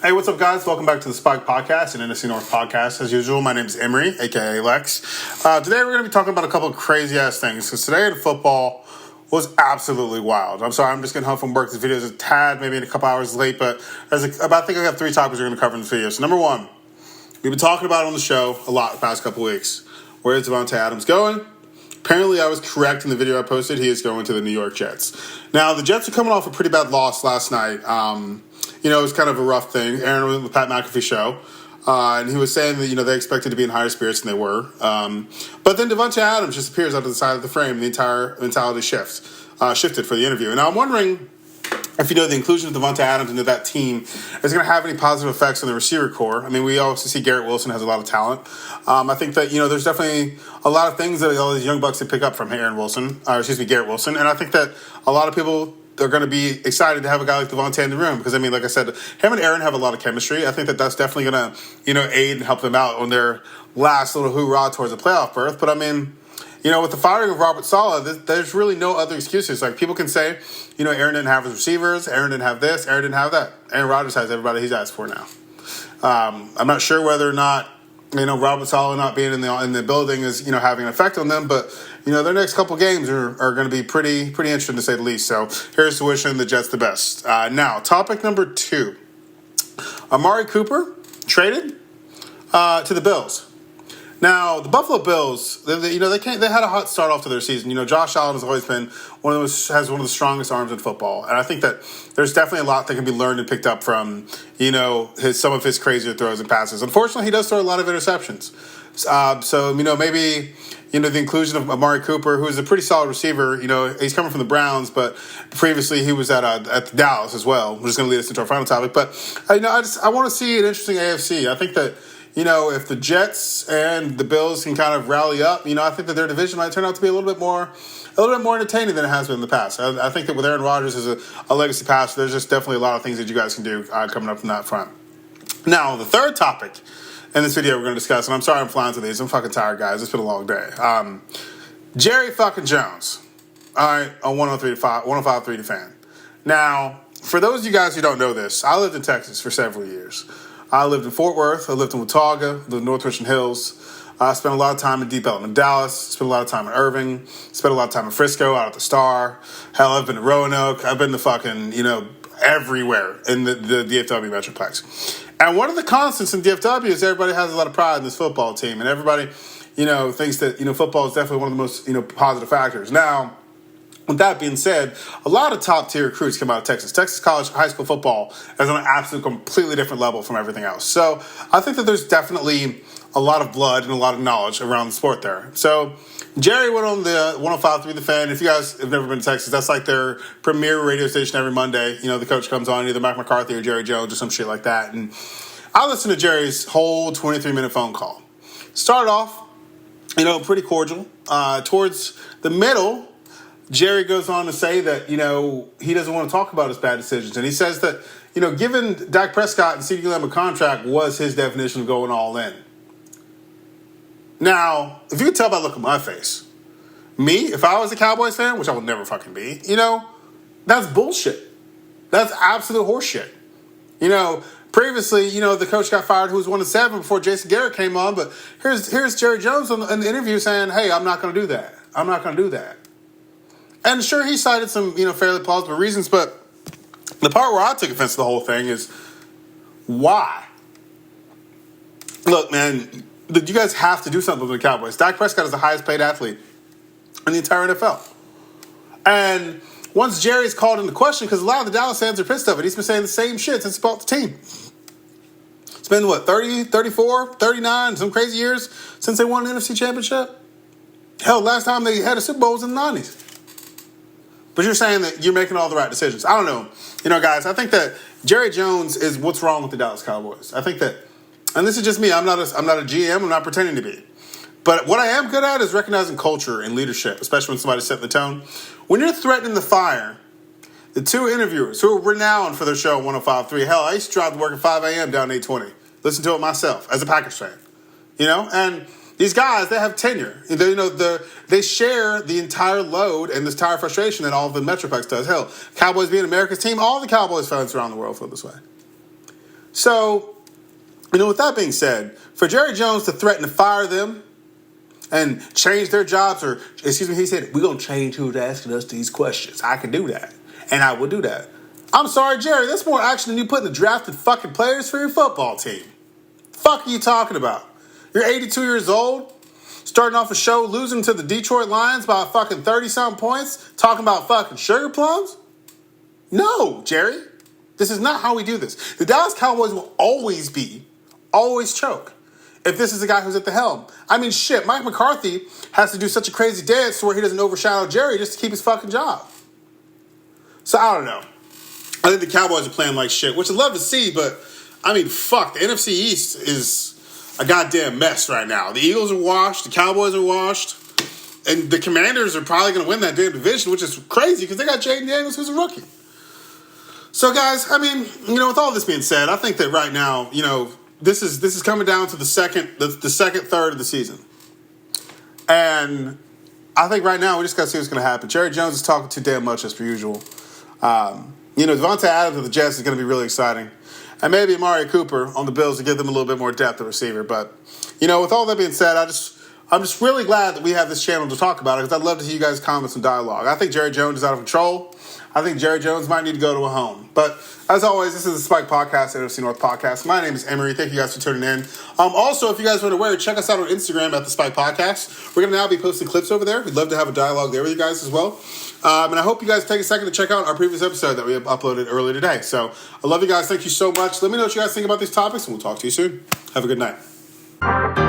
Hey, what's up, guys? Welcome back to the Spike Podcast and NFC North Podcast. As usual, my name is Emery, a.k.a. Lex. Today, we're going to be talking about a couple of crazy-ass things, because today in football was absolutely wild. I'm sorry, I'm just getting home from work. This video is a tad, maybe a couple hours late, but I think I have 3 topics we're going to cover in this video. So, number one, we've been talking about it on the show a lot the past couple of weeks. Where is Devante Adams going? Apparently, I was correct in the video I posted. He is going to the New York Jets. Now, the Jets are coming off a pretty bad loss last night. It was kind of a rough thing. Aaron was on the Pat McAfee show, and he was saying that, they expected to be in higher spirits than they were. But then Devante Adams just appears out of the side of the frame. The entire mentality shifted for the interview. And now I'm wondering if, the inclusion of Devante Adams into that team is going to have any positive effects on the receiver core. I mean, we also see Garrett Wilson has a lot of talent. I think that, there's definitely a lot of things that all these young bucks can pick up from Garrett Wilson. And I think that a lot of people are going to be excited to have a guy like Devante in the room because, like I said, him and Aaron have a lot of chemistry. I think that that's definitely going to, aid and help them out on their last little hoorah towards a playoff berth. But, with the firing of Robert Saleh, there's really no other excuses. Like, people can say, Aaron didn't have his receivers, Aaron didn't have this, Aaron didn't have that. Aaron Rodgers has everybody he's asked for now. I'm not sure whether or not, Robert Saleh not being in the building is, having an effect on them, but, their next couple games are going to be pretty interesting to say the least. So here's to wishing the Jets the best. Now, topic number 2. Amari Cooper traded to the Bills. Now, the Buffalo Bills, they had a hot start off to their season. Josh Allen has always been has one of the strongest arms in football, and I think that there's definitely a lot that can be learned and picked up from some of his crazier throws and passes. Unfortunately, he does throw a lot of interceptions. So maybe the inclusion of Amari Cooper, who is a pretty solid receiver. He's coming from the Browns, but previously he was at Dallas as well, which is going to lead us into our final topic. But I want to see an interesting AFC. I think that. If the Jets and the Bills can kind of rally up, I think that their division might turn out to be a little bit more entertaining than it has been in the past. I think that with Aaron Rodgers as a legacy passer, there's just definitely a lot of things that you guys can do coming up from that front. Now, the third topic in this video we're going to discuss, and I'm sorry I'm flying through these. I'm fucking tired, guys. It's been a long day. Jerry fucking Jones, all right, on 105.3 The Fan. Now, for those of you guys who don't know this, I lived in Texas for several years. I lived in Fort Worth. I lived in Watauga. Lived in North Richland Hills. I spent a lot of time in Deep Ellum in Dallas. Spent a lot of time in Irving. Spent a lot of time in Frisco, out at the Star. Hell, I've been to Roanoke. I've been to fucking, everywhere in the DFW Metroplex. And one of the constants in DFW is everybody has a lot of pride in this football team. And everybody, thinks that, football is definitely one of the most, positive factors. Now, with that being said, a lot of top-tier recruits come out of Texas. Texas college high school football is on an absolute completely different level from everything else. So I think that there's definitely a lot of blood and a lot of knowledge around the sport there. So Jerry went on the 105.3 The Fan. If you guys have never been to Texas, that's like their premier radio station every Monday. The coach comes on, either Mike McCarthy or Jerry Jones or some shit like that. And I listened to Jerry's whole 23-minute phone call. Started off, pretty cordial. Towards the middle, Jerry goes on to say that, he doesn't want to talk about his bad decisions. And he says that, giving Dak Prescott and CeeDee Lamb a contract was his definition of going all in. Now, if you can tell by the look on my face, me, if I was a Cowboys fan, which I would never fucking be, that's bullshit. That's absolute horseshit. Previously, the coach got fired who was 1-7 before Jason Garrett came on. But here's Jerry Jones in the interview saying, hey, I'm not going to do that. I'm not going to do that. And sure, he cited some, fairly plausible reasons, but the part where I took offense to the whole thing is why? Look, man, you guys have to do something with the Cowboys. Dak Prescott is the highest paid athlete in the entire NFL. And once Jerry's called into question, because a lot of the Dallas fans are pissed off it, he's been saying the same shit since he bought the team. It's been, 30, 34, 39, some crazy years since they won an NFC championship? Hell, last time they had a Super Bowl was in the 90s. But you're saying that you're making all the right decisions. I don't know. Guys, I think that Jerry Jones is what's wrong with the Dallas Cowboys. I think that, and this is just me, I'm not a GM, I'm not pretending to be. But what I am good at is recognizing culture and leadership, especially when somebody's setting the tone. When you're threatening to fire the 2 interviewers who are renowned for their show 105.3, hell, I used to drive to work at 5 a.m. down 820. Listen to it myself as a Packers fan. And these guys, they have tenure. They share the entire load and this entire frustration that all of the Metroplex does. Hell, Cowboys being America's team, all the Cowboys fans around the world feel this way. So, with that being said, for Jerry Jones to threaten to fire them and change their jobs, he said, we're going to change who's asking us these questions. I can do that. And I will do that. I'm sorry, Jerry, that's more action than you putting the drafted fucking players for your football team. Fuck are you talking about? You're 82 years old, starting off a show, losing to the Detroit Lions by fucking 30-something points, talking about fucking sugar plums? No, Jerry. This is not how we do this. The Dallas Cowboys will always choke if this is the guy who's at the helm. I mean, shit, Mike McCarthy has to do such a crazy dance to where he doesn't overshadow Jerry just to keep his fucking job. So, I don't know. I think the Cowboys are playing like shit, which I'd love to see, but, I mean, fuck. The NFC East is a goddamn mess right now. The Eagles are washed. The Cowboys are washed. And the Commanders are probably going to win that damn division, which is crazy because they got Jaden Daniels, who's a rookie. So, guys, I mean, with all this being said, I think that right now, this is coming down to the second third of the season. And I think right now we just got to see what's going to happen. Jerry Jones is talking too damn much as per usual. Devante Adams of the Jets is going to be really exciting. And maybe Amari Cooper on the Bills to give them a little bit more depth at receiver. But, with all that being said, I'm just really glad that we have this channel to talk about it because I'd love to hear you guys' comments and dialogue. I think Jerry Jones is out of control. I think Jerry Jones might need to go to a home. But as always, this is the Spike Podcast, NFC North Podcast. My name is Emery. Thank you guys for tuning in. Also, if you guys weren't aware, check us out on Instagram at the Spike Podcast. We're going to now be posting clips over there. We'd love to have a dialogue there with you guys as well. And I hope you guys take a second to check out our previous episode that we have uploaded earlier today. So I love you guys. Thank you so much. Let me know what you guys think about these topics, and we'll talk to you soon. Have a good night.